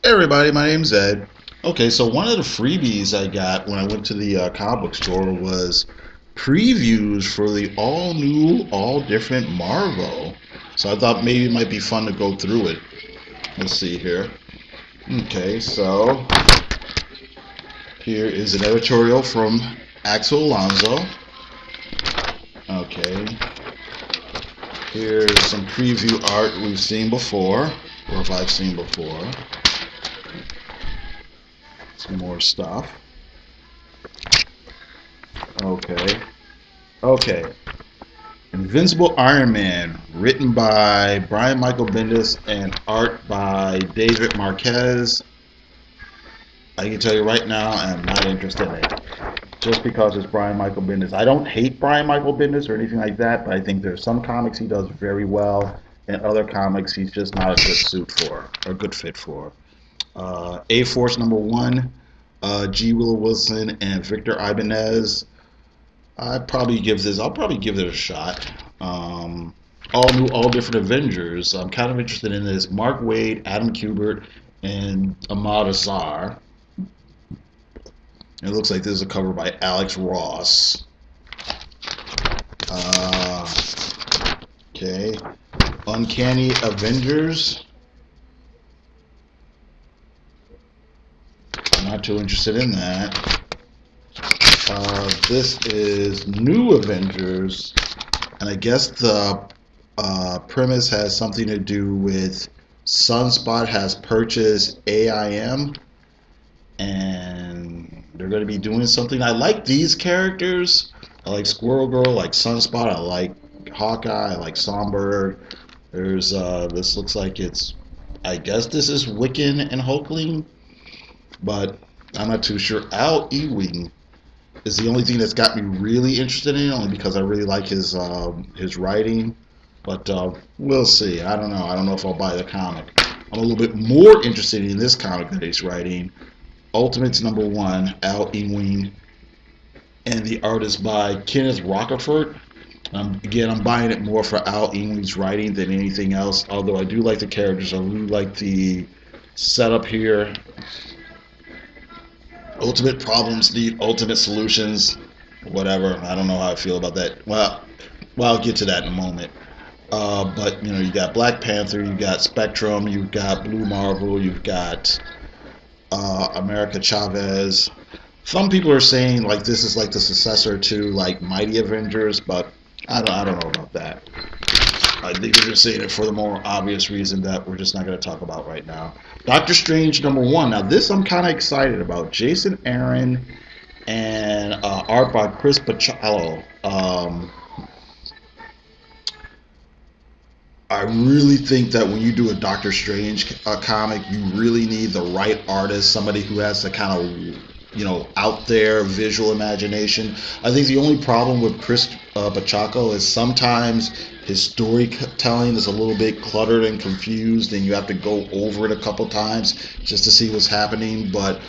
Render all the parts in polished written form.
Hey everybody, my name's Ed. Okay, so one of the freebies I got when I went to the comic book store was previews for the all new, all different Marvel. So I thought maybe it might be fun to go through it. Let's see here. Okay, so here is an editorial from Axel Alonso. Okay, here's some preview art we've seen before, or if I've seen before. Some more stuff. Okay. Invincible Iron Man, written by Brian Michael Bendis and art by David Marquez. I can tell you right now, I'm not interested in it. Just because it's Brian Michael Bendis. I don't hate Brian Michael Bendis or anything like that, but I think there's some comics he does very well, and other comics he's just not a good suit for, or a good fit for. A-Force #1, G. Willow Wilson and Victor Ibanez. I'll probably give it a shot. All new, all different Avengers. I'm kind of interested in this. Mark Waid, Adam Kubert, and Ahmad Azar. It looks like this is a cover by Alex Ross. Uh, okay. Uncanny Avengers. I'm not too interested in that. This is New Avengers, and I guess the premise has something to do with Sunspot has purchased AIM, and they're going to be doing something. I like these characters. I like Squirrel Girl, I like Sunspot, I like Hawkeye, I like Songbird. There's this looks like it's, I guess this is Wiccan and Hulkling, but I'm not too sure. Al Ewing is the only thing that's got me really interested in it, only because I really like his writing. But we'll see. I don't know. I don't know if I'll buy the comic. I'm a little bit more interested in this comic that he's writing. Ultimates #1, Al Ewing, and the artist by Kenneth Rocafort. Again, I'm buying it more for Al Ewing's writing than anything else. Although I do like the characters. I really like the setup here. Ultimate problems need ultimate solutions. Whatever. I don't know how I feel about that. Well, I'll get to that in a moment. But you got Black Panther, you got Spectrum, you've got Blue Marvel, you've got America Chavez. Some people are saying like this is like the successor to like Mighty Avengers, but I don't know about that. I think they're just saying it for the more obvious reason that we're just not going to talk about right now. Doctor Strange #1. Now this I'm kind of excited about. Jason Aaron and art by Chris Bachalo. I really think that when you do a Doctor Strange comic, you really need the right artist, somebody who has the kind of out there visual imagination. I think the only problem with Chris Bachalo is sometimes his storytelling is a little bit cluttered and confused, and you have to go over it a couple times just to see what's happening. But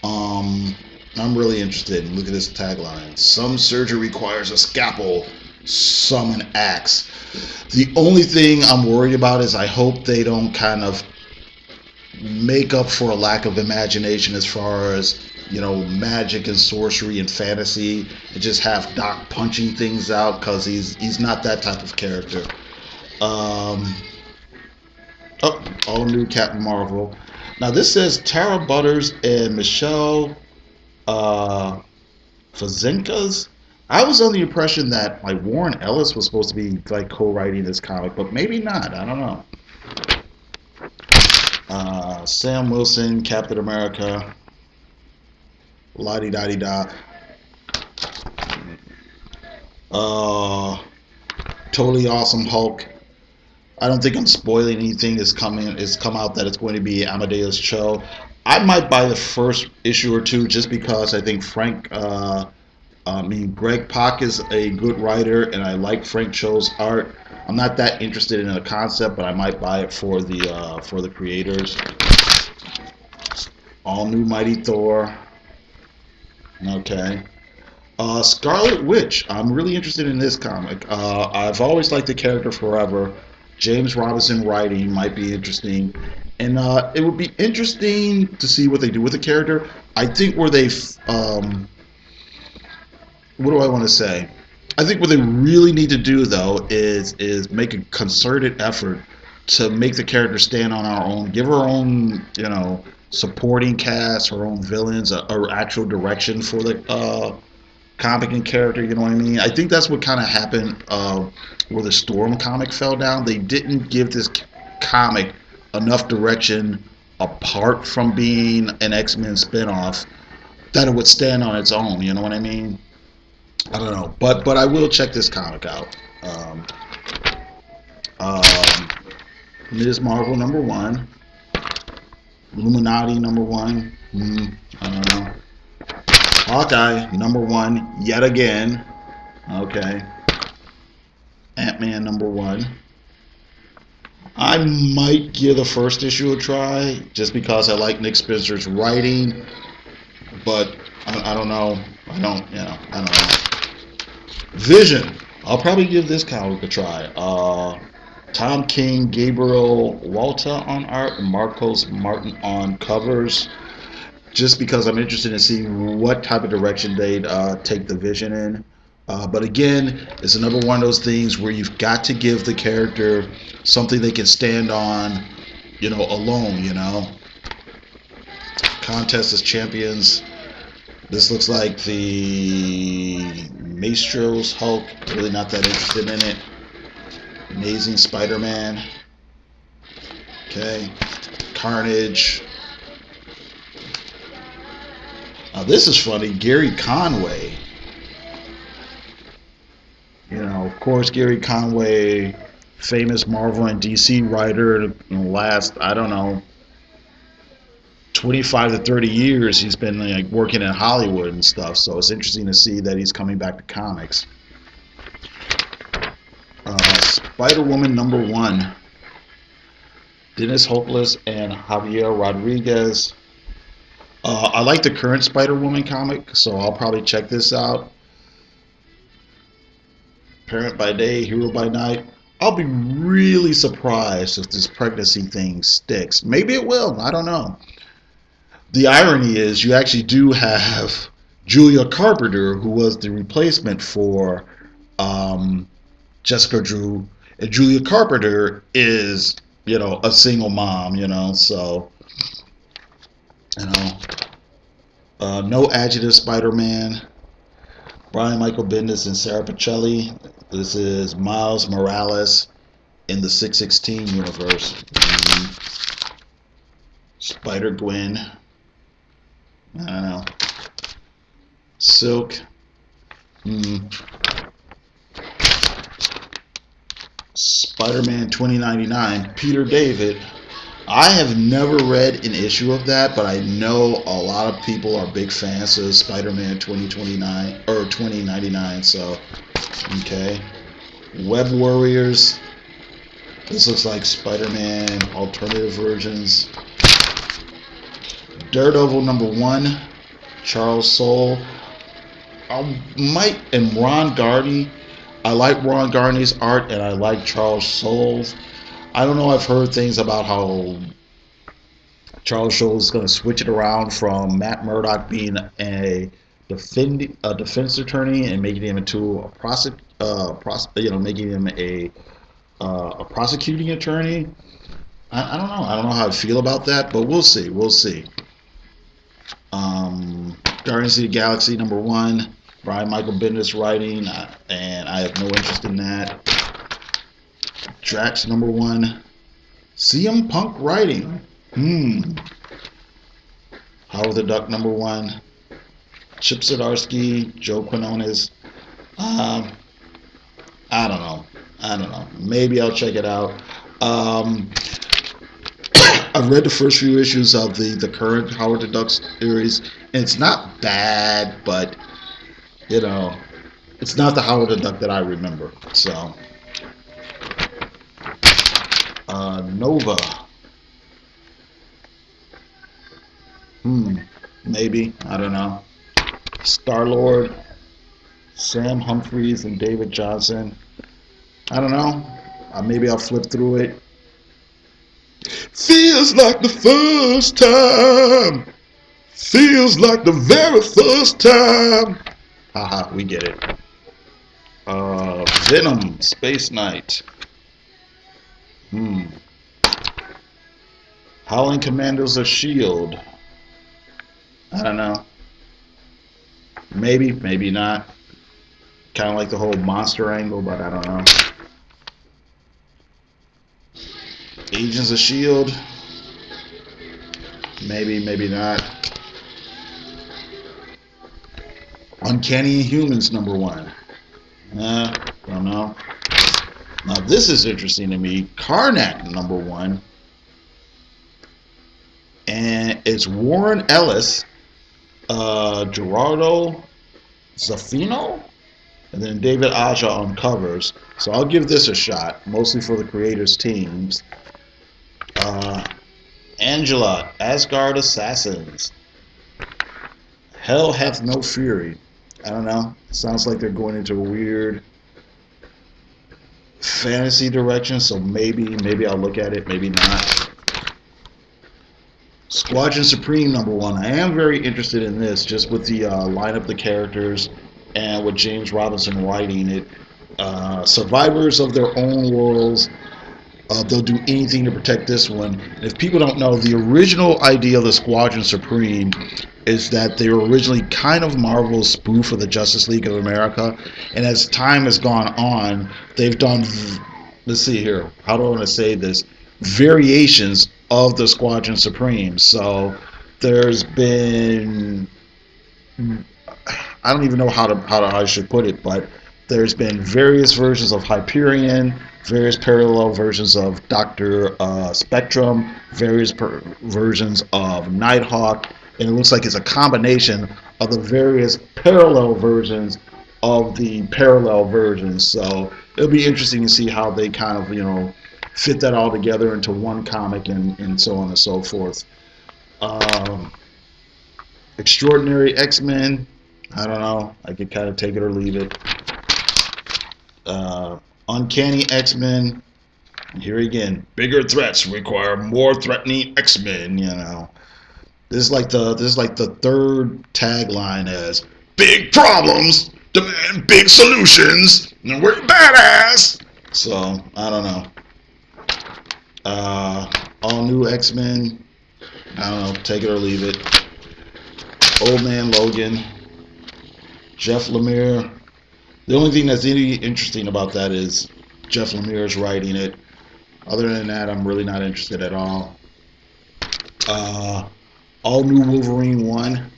I'm really interested. Look at this tagline: "Some surgery requires a scalpel, some an axe." The only thing I'm worried about is I hope they don't kind of make up for a lack of imagination as far as magic and sorcery and fantasy, and just have Doc punching things out, because he's not that type of character. Um, all new Captain Marvel. Now this says Tara Butters and Michelle uh, Fazenkas. I was under the impression that like Warren Ellis was supposed to be like co-writing this comic, but maybe not. I don't know. Sam Wilson, Captain America, la di da di da. Uh, Totally Awesome Hulk. I don't think I'm spoiling anything. It's come out that it's going to be Amadeus Cho. I might buy the first issue or two just because I think Greg Pak is a good writer, and I like Frank Cho's art. I'm not that interested in the concept, but I might buy it for the creators. All new Mighty Thor. Okay. Scarlet Witch. I'm really interested in this comic. I've always liked the character forever. James Robinson writing might be interesting. And it would be interesting to see what they do with the character. I think where they, what do I want to say? I think what they really need to do though is make a concerted effort to make the character stand on our own, give her own, supporting cast, her own villains, or actual direction for the comic and character. You know what I mean? I think that's what kind of happened where the Storm comic fell down. They didn't give this comic enough direction apart from being an X-Men spinoff that it would stand on its own. You know what I mean? I don't know, but I will check this comic out. Um, Ms. Marvel #1, Illuminati #1. I don't know. Hawkeye #1 yet again. Okay. Ant-Man #1. I might give the first issue a try just because I like Nick Spencer's writing, but I don't know. I don't know. Vision. I'll probably give this comic a try. Tom King, Gabriel Walta on art, and Marcos Martin on covers. Just because I'm interested in seeing what type of direction they'd take the Vision in. But again, it's another one of those things where you've got to give the character something they can stand on, alone. Contest as champions. This looks like the Maestro's Hulk. Really not that interested in it. Amazing Spider-Man. Okay. Carnage. Now this is funny. Gary Conway. Of course, Gary Conway, famous Marvel and DC writer. In the last, I don't know, 25 to 30 years, he's been working in Hollywood and stuff. So it's interesting to see that he's coming back to comics. Spider-Woman #1. Dennis Hopeless and Javier Rodriguez. I like the current Spider-Woman comic, so I'll probably check this out. Parent by day, hero by night. I'll be really surprised if this pregnancy thing sticks. Maybe it will. I don't know. The irony is you actually do have Julia Carpenter, who was the replacement for Jessica Drew. And Julia Carpenter is, a single mom, so, no adjective Spider-Man. Brian Michael Bendis and Sarah Pichelli. This is Miles Morales in the 616 universe. Spider-Gwen. I don't know. Silk. Spider-Man 2099. Peter David. I have never read an issue of that, but I know a lot of people are big fans of Spider-Man 2029 or 2099. So, okay. Web Warriors. This looks like Spider-Man alternative versions. Daredevil #1. Charles Soule. And Ron Garney. I like Ron Garney's art, and I like Charles Soule's. I don't know. I've heard things about how Charles Soule is going to switch it around from Matt Murdock being a defense attorney and making him into making him a prosecuting attorney. I don't know. I don't know how I feel about that, but we'll see. We'll see. Guardians of the Galaxy #1. Brian Michael Bendis writing, and I have no interest in that. Drax #1. CM Punk writing. Howard the Duck #1. Chip Zdarsky, Joe Quinones. I don't know. Maybe I'll check it out. I've read the first few issues of the current Howard the Duck series, and it's not bad, but it's not the Howard the Duck that I remember. So, Nova. Maybe. I don't know. Star-Lord, Sam Humphries, and David Johnson. I don't know. Maybe I'll flip through it. Feels like the first time. Feels like the very first time. Haha, we get it. Venom, Space Knight. Howling Commandos of S.H.I.E.L.D. I don't know. Maybe, maybe not. Kind of like the whole monster angle, but I don't know. Agents of S.H.I.E.L.D. Maybe, maybe not. Uncanny Inhumans #1. Don't know. Now this is interesting to me. Karnak #1. And it's Warren Ellis, Gerardo Zaffino, and then David Aja on covers. So I'll give this a shot, mostly for the creators' teams. Angela, Asgard Assassins. Hell Hath No Fury. I don't know. Sounds like they're going into a weird fantasy direction, so maybe I'll look at it, maybe not. Squadron Supreme #1. I am very interested in this, just with the lineup of the characters and with James Robinson writing it. Survivors of their own worlds. They'll do anything to protect this one. And if people don't know, the original idea of the Squadron Supreme is that they were originally kind of Marvel's spoof of the Justice League of America. And as time has gone on, they've done, let's see here, how do I want to say this? Variations of the Squadron Supreme. So there's been, I don't even know how I should put it, but there's been various versions of Hyperion, various parallel versions of Dr. Spectrum, various versions of Nighthawk, and it looks like it's a combination of the various parallel versions of the parallel versions. So it'll be interesting to see how they kind of, fit that all together into one comic and so on and so forth. Extraordinary X-Men, I don't know. I could kind of take it or leave it. Uncanny X-Men. Here again, bigger threats require more threatening X-Men. This is like the third tagline as big problems demand big solutions, and we're badass. So I don't know. All new X-Men. I don't know. Take it or leave it. Old Man Logan. Jeff Lemire. The only thing that's really interesting about that is Jeff Lemire is writing it. Other than that, I'm really not interested at all. All new Wolverine 1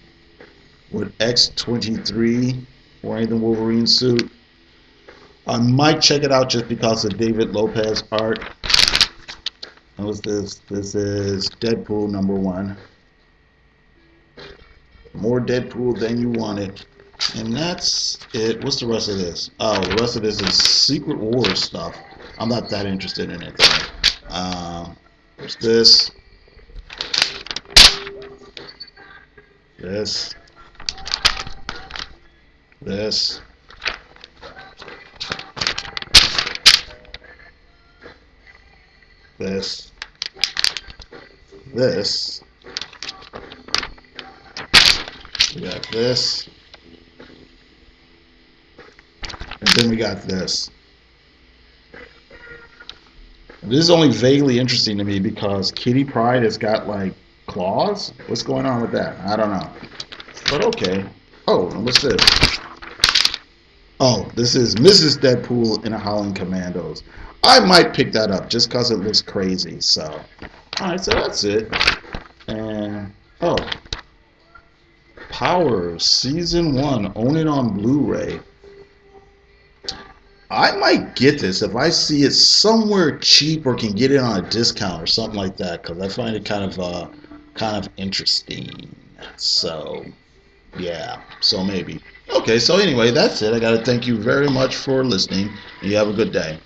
with X-23 wearing the Wolverine suit. I might check it out just because of David Lopez art. What's this? This is Deadpool #1. More Deadpool than you wanted. And that's it. What's the rest of this? Oh, the rest of this is Secret Wars stuff. I'm not that interested in it. What's this? This. This. This. This. We got this. And then we got this. This is only vaguely interesting to me because Kitty Pryde has got like claws. What's going on with that? I don't know. But okay. Oh, and what's this? Oh, this is Mrs. Deadpool in a Howling Commandos. I might pick that up just because it looks crazy. So, alright, so that's it. And, oh. Power Season 1. Own it on Blu-ray. I might get this if I see it somewhere cheap or can get it on a discount or something like that, because I find it kind of interesting. So, yeah. So maybe. Okay. So anyway, that's it. I got to thank you very much for listening. You have a good day.